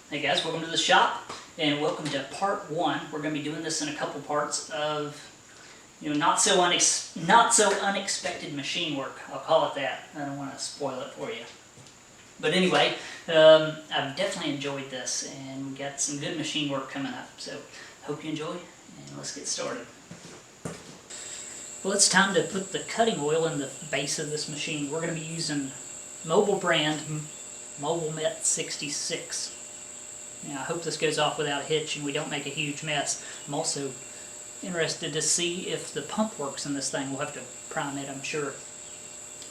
Hey guys, welcome to the shop and welcome to part one. We're going to be doing this in a couple parts of not so unexpected machine work. I'll call it that. I don't want to spoil it for you. But anyway, I've definitely enjoyed this and we got some good machine work coming up. So hope you enjoy and let's get started. Well, it's time to put the cutting oil in the base of this machine. We're going to be using Mobile brand Mobile Met 66. Now, I hope this goes off without a hitch and we don't make a huge mess. I'm also interested to see if the pump works in this thing. We'll have to prime it, I'm sure.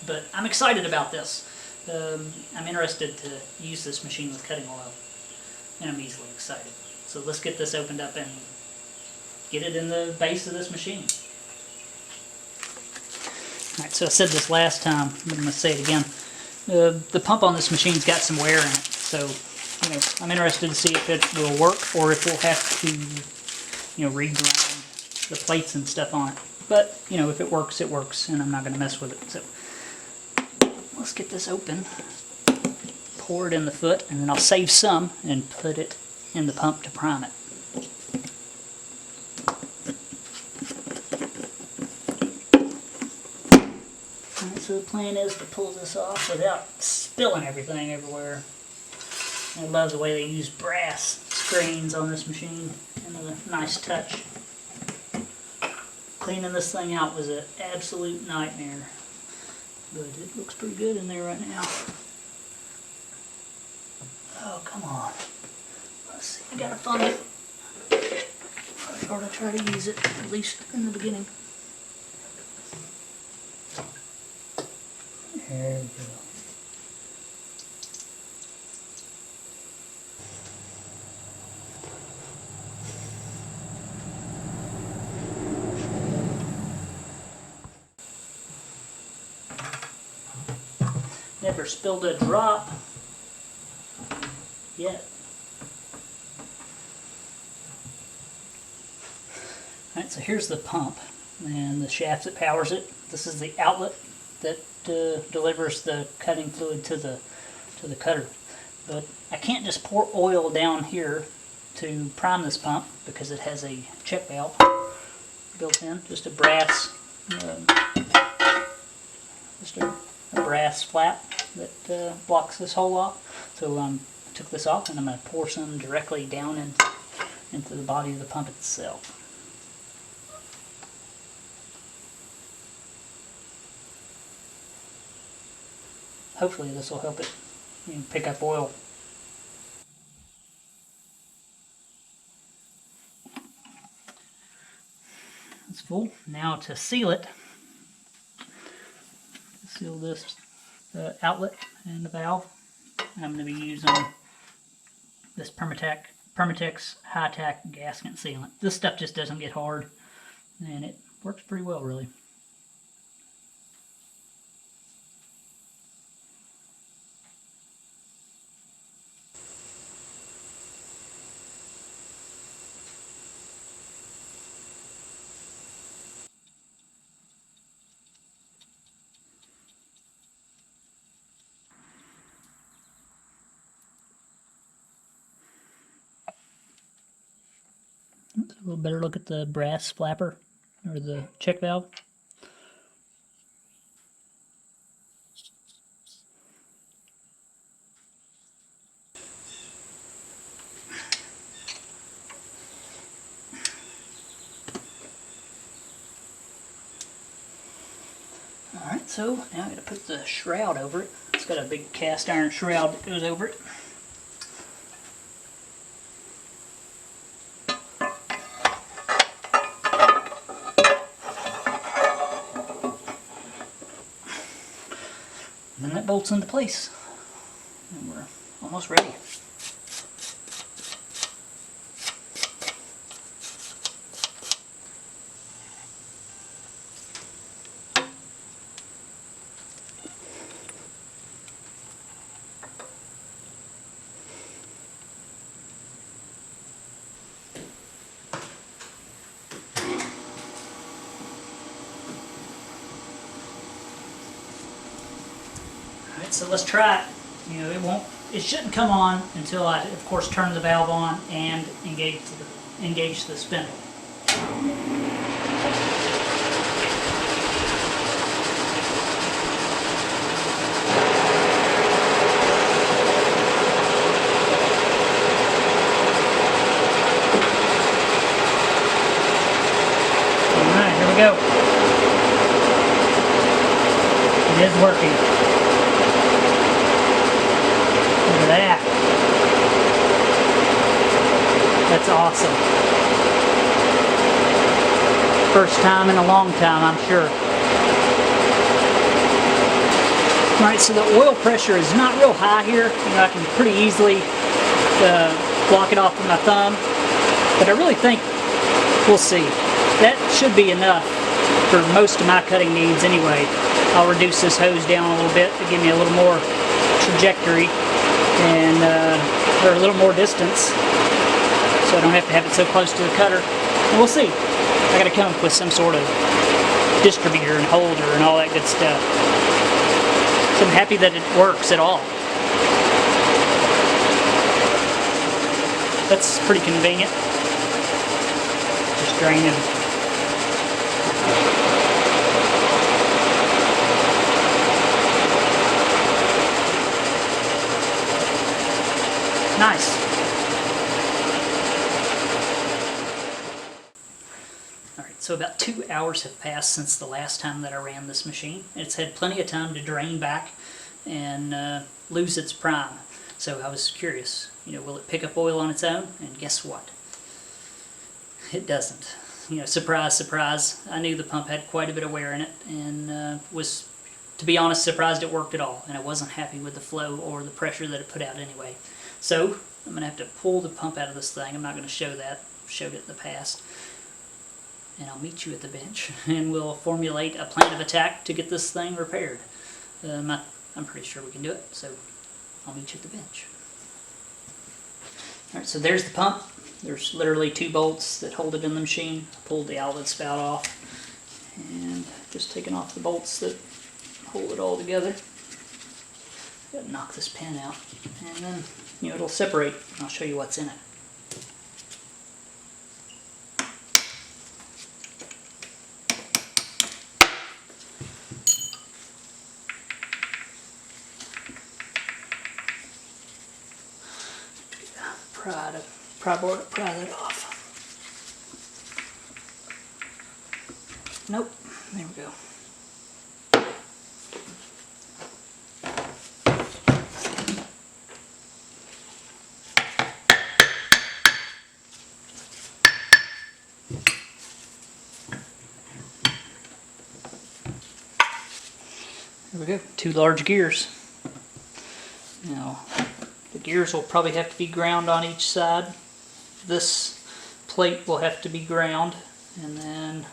But I'm excited about this. I'm interested to use this machine with cutting oil, and I'm easily excited. So let's get this opened up and get it in the base of this machine. Alright, so I said this last time, but I'm going to say it again. The pump on this machine's got some wear in it, so I'm interested to see if it will work or if we'll have to, regrind the plates and stuff on it. But, if it works, and I'm not going to mess with it. So, let's get this open, pour it in the foot, and then I'll save some and put it in the pump to prime it. Alright, so the plan is to pull this off without spilling everything everywhere. I love the way they use brass screens on this machine, and a nice touch. Cleaning this thing out was an absolute nightmare, but it looks pretty good in there right now. Oh, come on. Let's see, I gotta find it. Or to try to use it, at least in the beginning. There we go. Never spilled a drop yet. Alright, so here's the pump and the shaft that powers it. This is the outlet that delivers the cutting fluid to the cutter. But I can't just pour oil down here to prime this pump because it has a check valve built in, just a brass brass flap that blocks this hole off. So I took this off and I'm going to pour some directly down into the body of the pump itself. Hopefully this will help it pick up oil. It's full. Now to seal it, seal this outlet and the valve, I'm going to be using this Permatex high-tack gasket sealant. This stuff just doesn't get hard, and it works pretty well, really. A little better look at the brass flapper, or the check valve. Alright, so now I'm going to put the shroud over it. It's got a big cast iron shroud that goes over it. And then that bolts into place. And we're almost ready. Alright, so let's try it. It won't it shouldn't come on until I, of course, turn the valve on and engage the spindle. Alright, here we go. It is working. Look at that. That's awesome. First time in a long time, I'm sure. Alright, so the oil pressure is not real high here. I can pretty easily block it off with my thumb. But I really think, we'll see. That should be enough for most of my cutting needs anyway. I'll reduce this hose down a little bit to give me a little more trajectory and or a little more distance, so I don't have to have it so close to the cutter. And we'll see. I got to come up with some sort of distributor and holder and all that good stuff. So I'm happy that it works at all. That's pretty convenient. Just draining. Nice. Alright, so about 2 hours have passed since the last time that I ran this machine. It's had plenty of time to drain back and lose its prime. So I was curious, will it pick up oil on its own? And guess what? It doesn't. Surprise, surprise. I knew the pump had quite a bit of wear in it and was, to be honest, surprised it worked at all. And I wasn't happy with the flow or the pressure that it put out anyway. So I'm going to have to pull the pump out of this thing. I'm not going to show that. I've showed it in the past. And I'll meet you at the bench and we'll formulate a plan of attack to get this thing repaired. I'm pretty sure we can do it, so I'll meet you at the bench. Alright, so there's the pump. There's literally 2 bolts that hold it in the machine. Pulled the outlet spout off and just taking off the bolts that hold it all together. Gotta knock this pin out and then it'll separate and I'll show you what's in it. Pry that off. Nope, there we go. There we go, 2 large gears. Now, the gears will probably have to be ground on each side. This plate will have to be ground, and then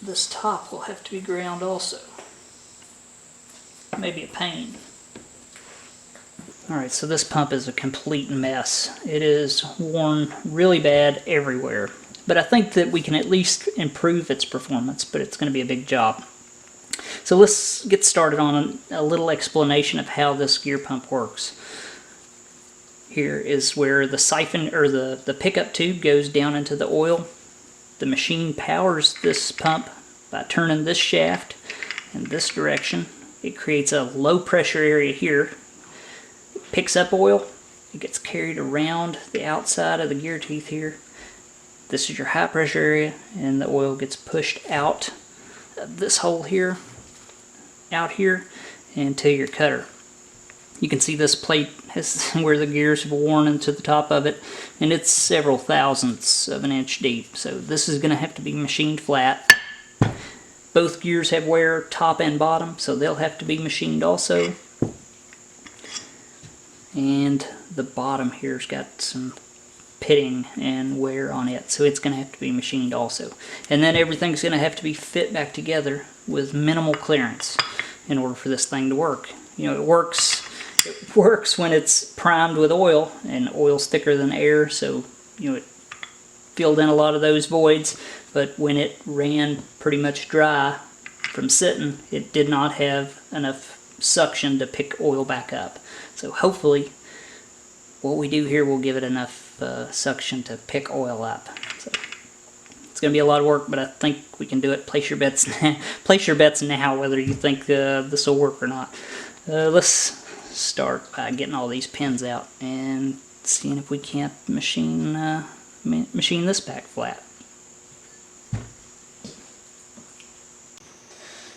this top will have to be ground also. Maybe a pain. Alright, so this pump is a complete mess. It is worn really bad everywhere. But I think that we can at least improve its performance, but it's going to be a big job. So let's get started on a little explanation of how this gear pump works. Here is where the siphon or the pickup tube goes down into the oil. The machine powers this pump by turning this shaft in this direction. It creates a low pressure area here. It picks up oil. It gets carried around the outside of the gear teeth here. This is your high pressure area, and the oil gets pushed out of this hole here, out here, and to your cutter. You can see this plate has where the gears have worn into the top of it, and it's several thousandths of an inch deep. So this is going to have to be machined flat. Both gears have wear, top and bottom, so they'll have to be machined also. And the bottom here's got some pitting and wear on it, so it's going to have to be machined also. And then everything's going to have to be fit back together with minimal clearance in order for this thing to work. It works when it's primed with oil, and oil's thicker than air, so it filled in a lot of those voids. But when it ran pretty much dry from sitting, it did not have enough suction to pick oil back up. So hopefully what we do here will give it enough suction to pick oil up. So it's going to be a lot of work, but I think we can do it. Place your bets now. Place your bets now whether you think this will work or not. Let's start by getting all these pins out and seeing if we can't machine this back flat.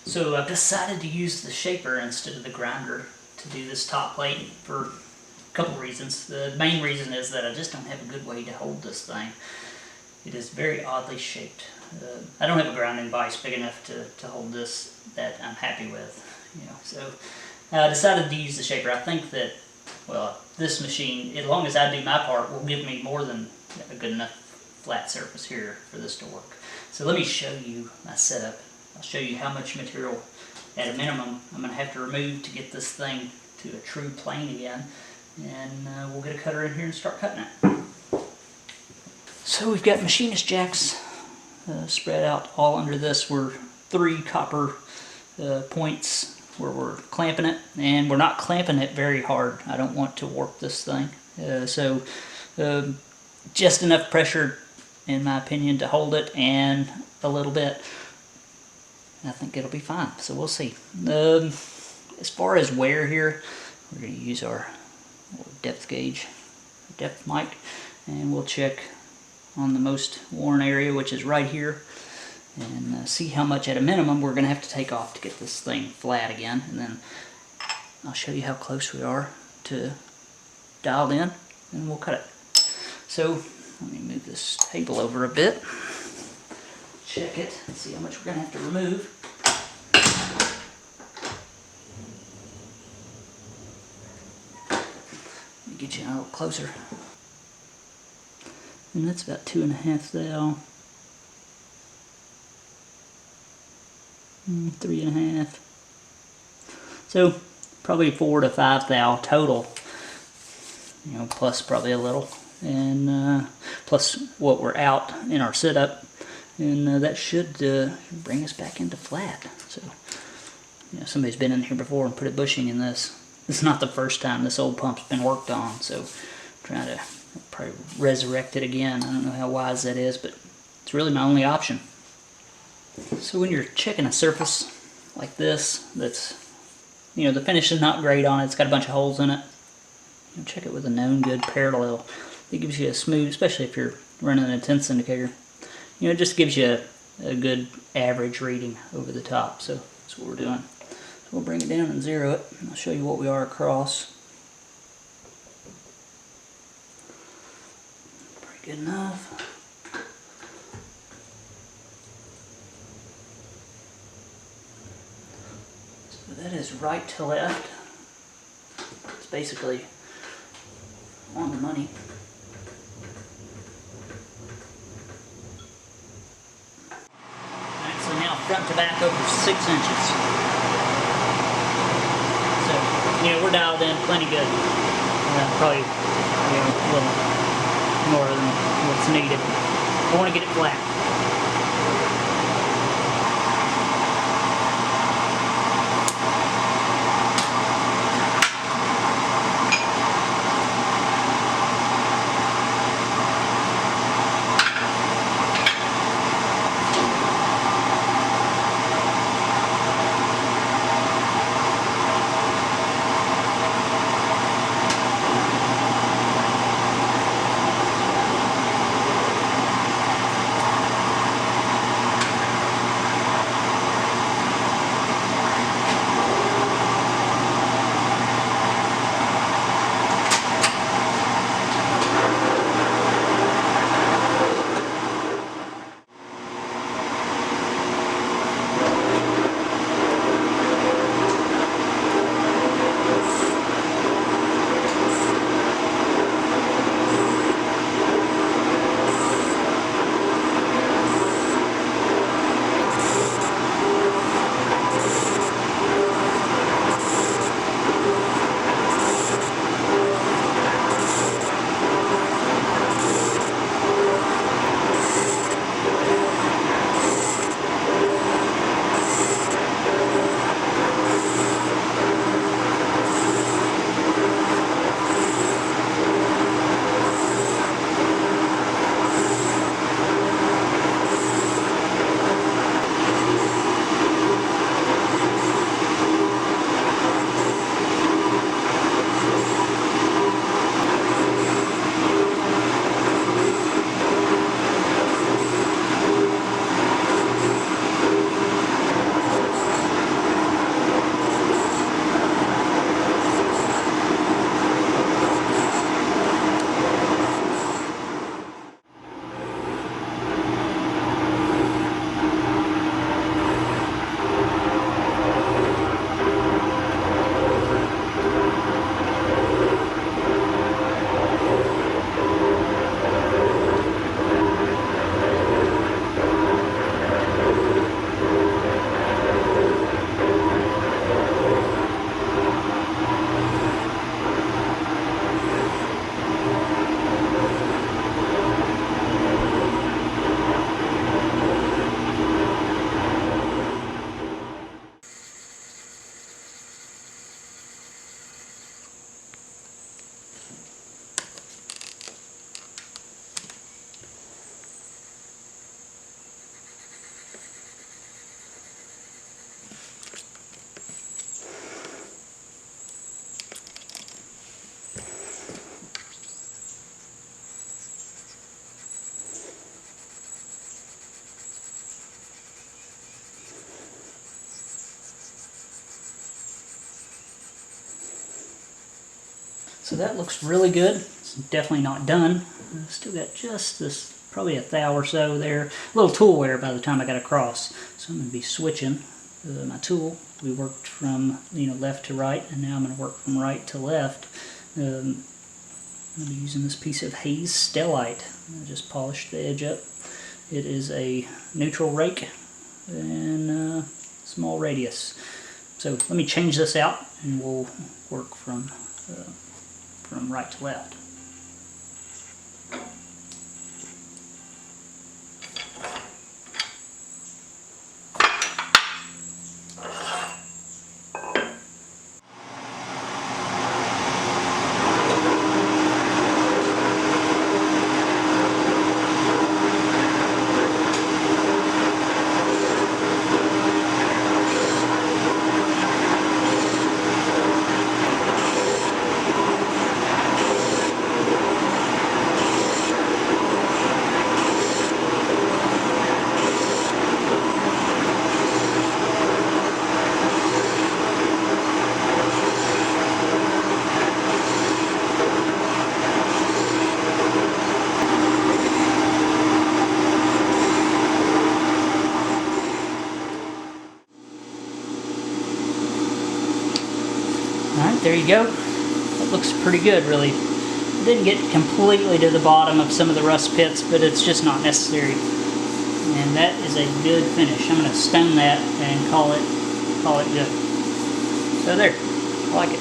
So I've decided to use the shaper instead of the grinder to do this top plate for a couple reasons. The main reason is that I just don't have a good way to hold this thing. It is very oddly shaped. I don't have a grinding vise big enough to hold this that I'm happy with. So I decided to use the shaper. I think that, well, this machine, as long as I do my part, will give me more than a good enough flat surface here for this to work. So let me show you my setup. I'll show you how much material, at a minimum, I'm going to have to remove to get this thing to a true plane again. And we'll get a cutter in here and start cutting it. So we've got machinist jacks spread out all under this. We're 3 copper points where we're clamping it, and we're not clamping it very hard. I don't want to warp this thing. So just enough pressure, in my opinion, to hold it, and a little bit. I think it'll be fine, so we'll see. As far as wear here, we're going to use our depth gauge, depth mic, and we'll check on the most worn area, which is right here, and see how much at a minimum we're going to have to take off to get this thing flat again. And then I'll show you how close we are to dialed in, and we'll cut it. So let me move this table over a bit, check it, and see how much we're going to have to remove. Let me get you a little closer. And that's about 2.5 thou. 3.5. So probably 4 to 5 thou total. Plus probably a little, and plus what we're out in our setup, and that should bring us back into flat. So somebody's been in here before and put a bushing in this. This is not the first time this old pump's been worked on, so I'm trying to probably resurrect it again. I don't know how wise that is, but it's really my only option. So when you're checking a surface like this, that's, the finish is not great on it, it's got a bunch of holes in it, check it with a known good parallel. It gives you a smooth, especially if you're running an intense indicator, it just gives you a good average reading over the top. So that's what we're doing. So we'll bring it down and zero it, and I'll show you what we are across. Pretty good enough. So that is right to left. It's basically on the money. Alright, so now front to back over 6 inches. So, we're dialed in plenty good. Probably, a little more than what's needed. I want to get it flat. that looks really good. It's definitely not done. Still got just this, probably a thou or so there. A little tool wear by the time I got across. So I'm going to be switching my tool. We worked from left to right, and now I'm going to work from right to left. I'm going to be using this piece of Hayes Stellite. I just polished the edge up. It is a neutral rake and small radius. So let me change this out, and we'll work from right to left. Alright, there you go. That looks pretty good, really. Didn't get completely to the bottom of some of the rust pits, but it's just not necessary. And that is a good finish. I'm going to stone that and call it good. So there, I like it.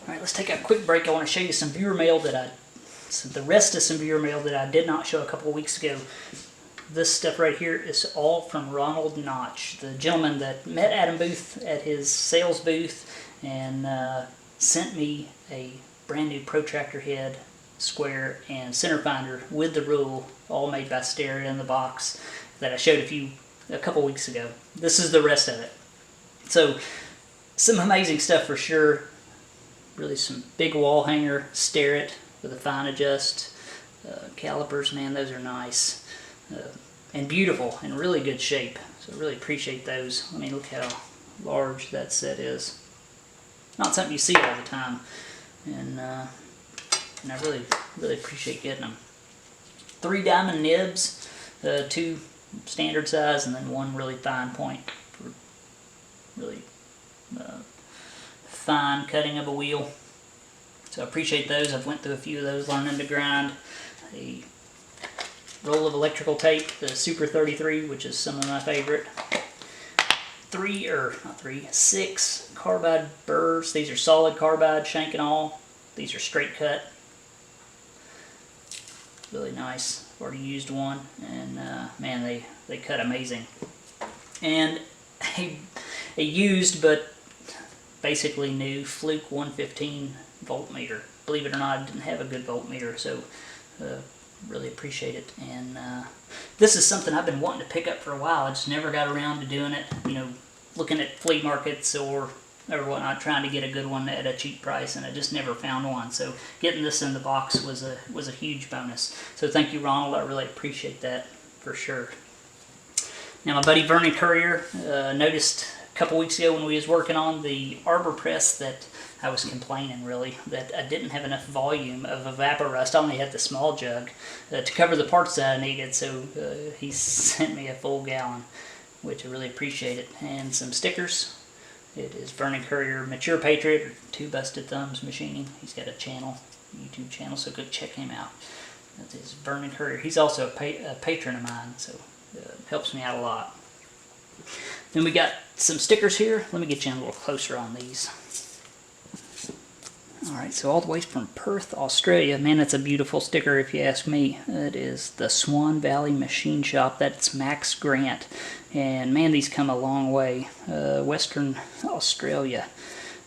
Alright, let's take a quick break. I want to show you some viewer mail the rest of some viewer mail that I did not show a couple of weeks ago. This stuff right here is all from Ronald Notch, the gentleman that met Adam Booth at his sales booth and sent me a brand new protractor head, square, and center finder with the rule, all made by Stereo in the box, that I showed a couple weeks ago. This is the rest of it. So, some amazing stuff for sure. Really some big wall hanger Stereo with a fine adjust. Calipers, man, those are nice. And beautiful, in really good shape. So I really appreciate those. I mean, look how large that set is. Not something you see all the time. And I really appreciate getting them. 3 diamond nibs, 2 standard size, and then 1 really fine point for really fine cutting of a wheel. So I appreciate those. I've went through a few of those learning to grind. A roll of electrical tape, the Super 33, which is some of my favorite. 6 carbide burrs. These are solid carbide, shank and all. These are straight cut. Really nice. Already used one, and man, they cut amazing. And a used but basically new Fluke 115 voltmeter. Believe it or not, I didn't have a good voltmeter, so really appreciate it. And this is something I've been wanting to pick up for a while. I just never got around to doing it. Looking at flea markets or whatnot, trying to get a good one at a cheap price, and I just never found one. So getting this in the box was a huge bonus. So thank you, Ronald. I really appreciate that for sure. Now, my buddy Vernon Courier noticed a couple weeks ago when we was working on the arbor press that I was complaining, really, that I didn't have enough volume of evaporust. I only had the small jug to cover the parts that I needed, so he sent me a full gallon, which I really appreciate it. And some stickers. It is Vernon Courier, Mature Patriot, or Two Busted Thumbs Machining. He's got a channel, YouTube channel, so go check him out. That is Vernon Courier. He's also a patron of mine, so helps me out a lot. Then we got some stickers here. Let me get you in a little closer on these. Alright, so all the way from Perth, Australia. Man, that's a beautiful sticker if you ask me. It is the Swan Valley Machine Shop. That's Max Grant. And man, these come a long way. Western Australia.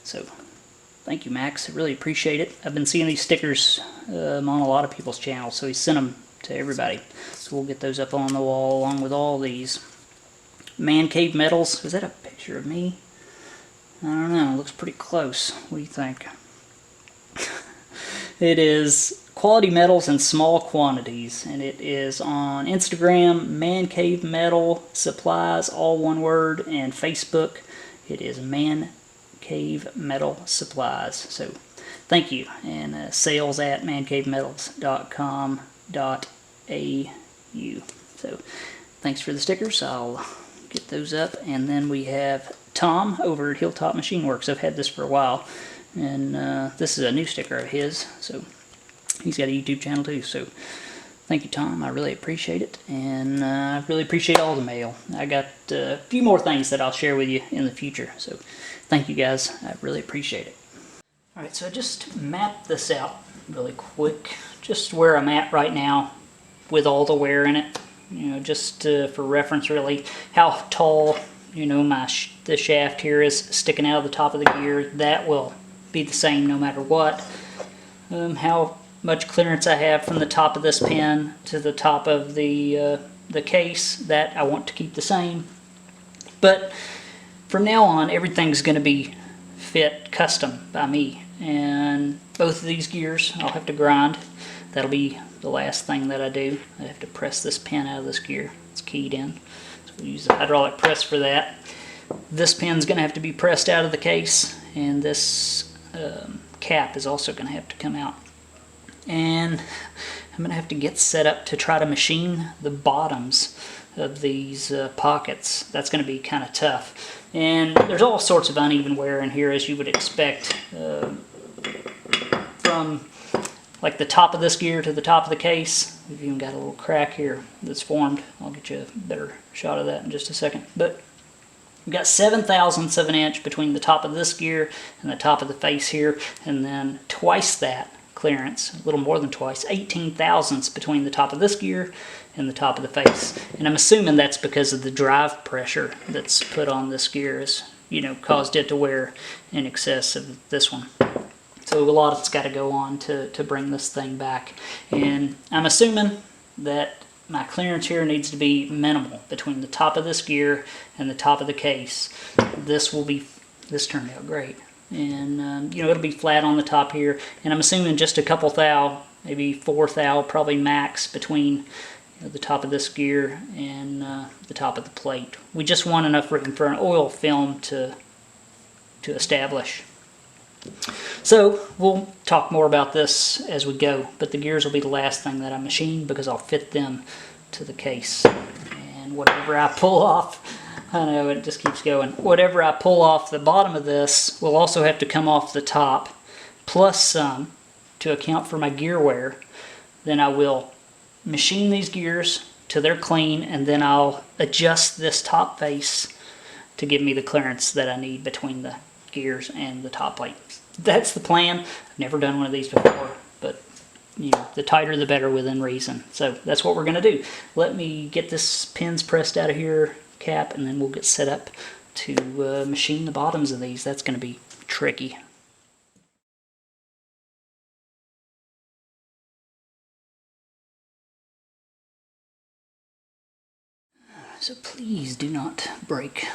So, thank you, Max. I really appreciate it. I've been seeing these stickers on a lot of people's channels, so he sent them to everybody. So we'll get those up on the wall along with all these. Man Cave Metals. Is that a picture of me? I don't know, it looks pretty close. What do you think? It is Quality Metals in Small Quantities, and it is on Instagram, Man Cave Metal Supplies, all one word, and Facebook, it is Man Cave Metal Supplies. So thank you, and sales at mancavemetals.com.au. So thanks for the stickers. I'll get those up, and then we have Tom over at Hilltop Machine Works. I've had this for a while, and this is a new sticker of his, so he's got a YouTube channel too. So thank you, Tom. I really appreciate it, and I really appreciate all the mail. I got a few more things that I'll share with you in the future, so thank you guys. I really appreciate it. Alright, so I just mapped this out really quick, just where I'm at right now with all the wear in it. You know, just for reference, really, how tall, you know, the shaft here is sticking out of the top of the gear. That will be the same no matter what. How much clearance I have from the top of this pin to the top of the case, that I want to keep the same. But from now on, everything's going to be fit custom by me. And both of these gears I'll have to grind. That'll be the last thing that I do. I have to press this pin out of this gear. It's keyed in. So we'll use the hydraulic press for that. This pin's going to have to be pressed out of the case, and this cap is also going to have to come out. And I'm going to have to get set up to try to machine the bottoms of these pockets. That's going to be kind of tough. And there's all sorts of uneven wear in here, as you would expect, from like the top of this gear to the top of the case. We've even got a little crack here that's formed. I'll get you a better shot of that in just a second. But we've got 7/1000ths of an inch between the top of this gear and the top of the face here, and then twice that clearance, a little more than twice, 18/1000ths between the top of this gear and the top of the face. And I'm assuming that's because of the drive pressure that's put on this gear has, you know, caused it to wear in excess of this one. So a lot has got to go on to bring this thing back. And I'm assuming that my clearance here needs to be minimal between the top of this gear and the top of the case. This turned out great. And you know, it'll be flat on the top here. And I'm assuming just a couple thou, maybe 4 thou probably max between, you know, the top of this gear and the top of the plate. We just want enough room for an oil film to establish. So we'll talk more about this as we go, but the gears will be the last thing that I machine because I'll fit them to the case. And whatever I pull off, I know it just keeps going, whatever I pull off the bottom of this will also have to come off the top, plus some, to account for my gear wear. Then I will machine these gears till they're clean, and then I'll adjust this top face to give me the clearance that I need between the gears and the top plate. That's the plan. I've never done one of these before, but you know, the tighter the better within reason. So that's what we're going to do. Let me get this pins pressed out of here, cap, and then we'll get set up to machine the bottoms of these. That's going to be tricky. So please do not break.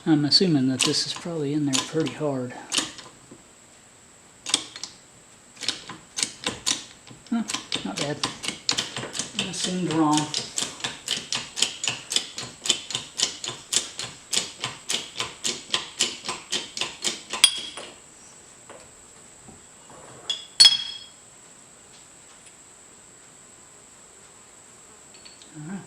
I'm assuming that this is probably in there pretty hard. Huh, not bad. I seemed wrong. All right.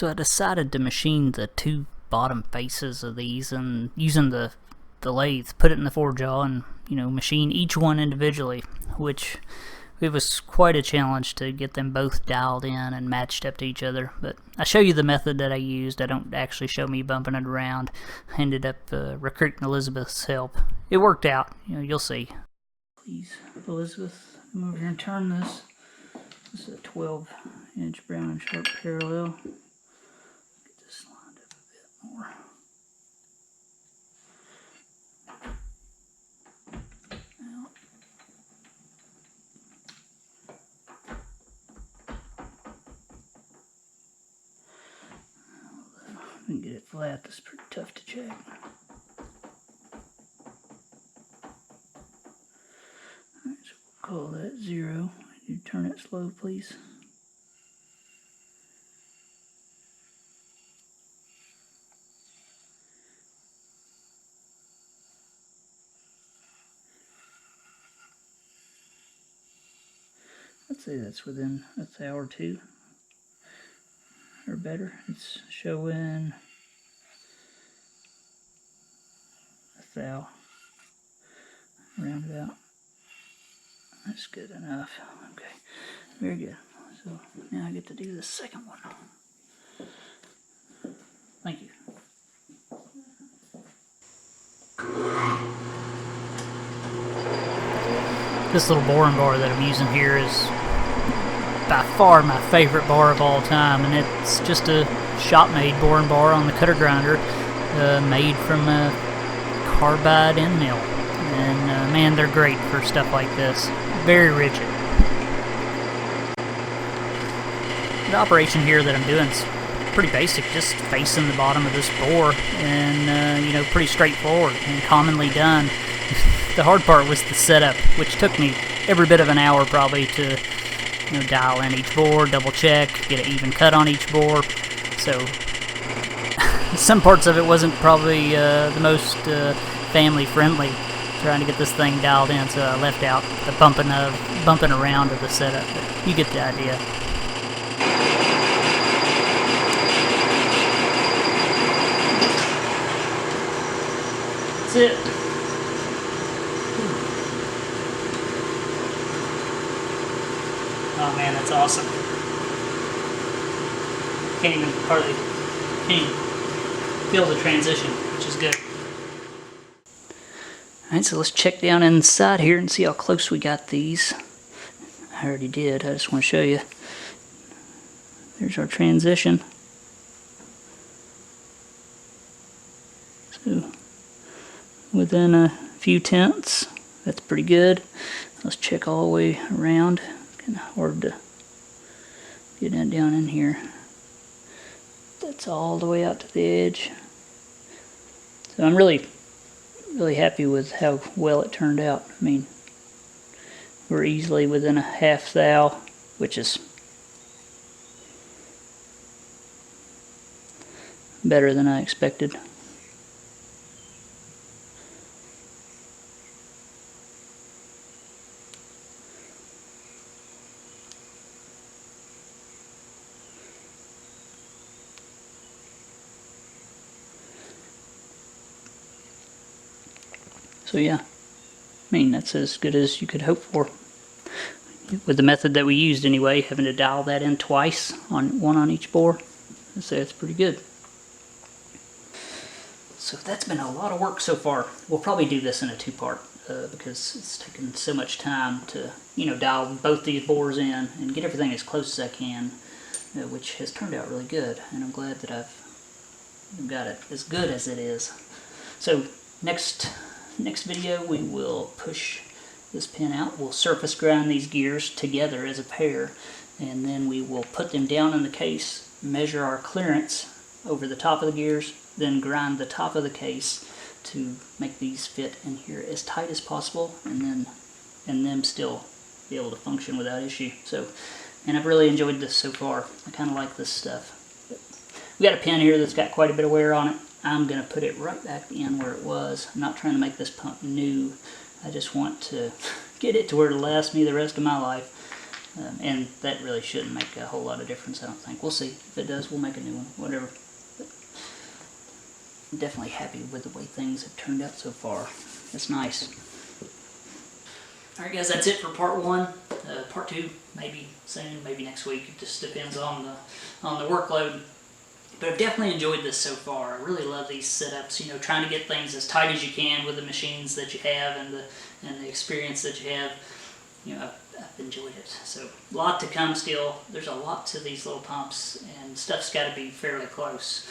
So I decided to machine the two bottom faces of these, and using the lathe, put it in the forge jaw and, you know, machine each one individually, which it was quite a challenge to get them both dialed in and matched up to each other. But I show you the method that I used. I don't actually show me bumping it around. I ended up recruiting Elizabeth's help. It worked out. You know, you'll see. Please, Elizabeth, come over here and turn this. This is a 12-inch Brown and Sharp parallel. Get this lined up a bit more. And get it flat. This is pretty tough to check. Alright, so we'll call that 0. You turn it slow, please. I'd say that's within a thou or two, or better. It's showing a thou. Round it out. That's good enough. Okay, very good. So now I get to do the second one. Thank you. This little boring bar that I'm using here is by far my favorite bar of all time, and it's just a shop-made boring bar on the cutter grinder, made from a carbide end mill. And man, they're great for stuff like this. Very rigid. The operation here that I'm doing is pretty basic, just facing the bottom of this bore, and you know, pretty straightforward and commonly done. The hard part was the setup, which took me every bit of an hour probably to, you know, dial in each bore, double check, get an even cut on each bore. So some parts of it wasn't probably the most family friendly, trying to get this thing dialed in, so I left out the bumping around of the setup. But you get the idea. That's it. Oh man, that's awesome. Can't even feel the transition, which is good. Alright, so let's check down inside here and see how close we got these. I already did, I just want to show you. There's our transition. So, within a few tenths, that's pretty good. Let's check all the way around. Kind of hard to get that down in here. That's all the way out to the edge. So I'm really happy with how well it turned out. I mean, we're easily within a half thou, which is better than I expected. So yeah, I mean, that's as good as you could hope for. With the method that we used anyway, having to dial that in twice, one on each bore, I'd say it's pretty good. So that's been a lot of work so far. We'll probably do this in a two-part because it's taken so much time to, you know, dial both these bores in and get everything as close as I can, which has turned out really good, and I'm glad that I've got it as good as it is. So next video we will push this pin out. We'll surface grind these gears together as a pair, and then we will put them down in the case, measure our clearance over the top of the gears, then grind the top of the case to make these fit in here as tight as possible, and them still be able to function without issue. So, and I've really enjoyed this so far. I kind of like this stuff. But we got a pin here that's got quite a bit of wear on it. I'm going to put it right back in where it was. I'm not trying to make this pump new. I just want to get it to where it'll last me the rest of my life. And that really shouldn't make a whole lot of difference, I don't think. We'll see. If it does, we'll make a new one, whatever. But I'm definitely happy with the way things have turned out so far. It's nice. Alright guys, that's it for part 1. Part 2, maybe soon, maybe next week. It just depends on the workload. But I've definitely enjoyed this so far. I really love these setups, you know, trying to get things as tight as you can with the machines that you have and the experience that you have. You know, I've enjoyed it. So, a lot to come still. There's a lot to these little pumps, and stuff's got to be fairly close.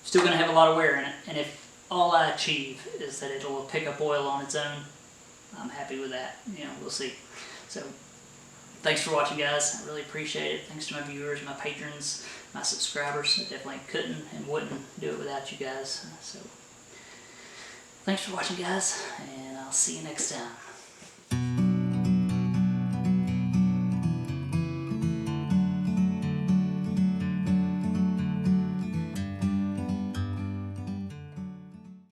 Still going to have a lot of wear in it, and if all I achieve is that it'll pick up oil on its own, I'm happy with that. You know, we'll see. So, thanks for watching, guys. I really appreciate it. Thanks to my viewers, my patrons, my subscribers. I definitely couldn't and wouldn't do it without you guys. So, thanks for watching, guys, and I'll see you next time.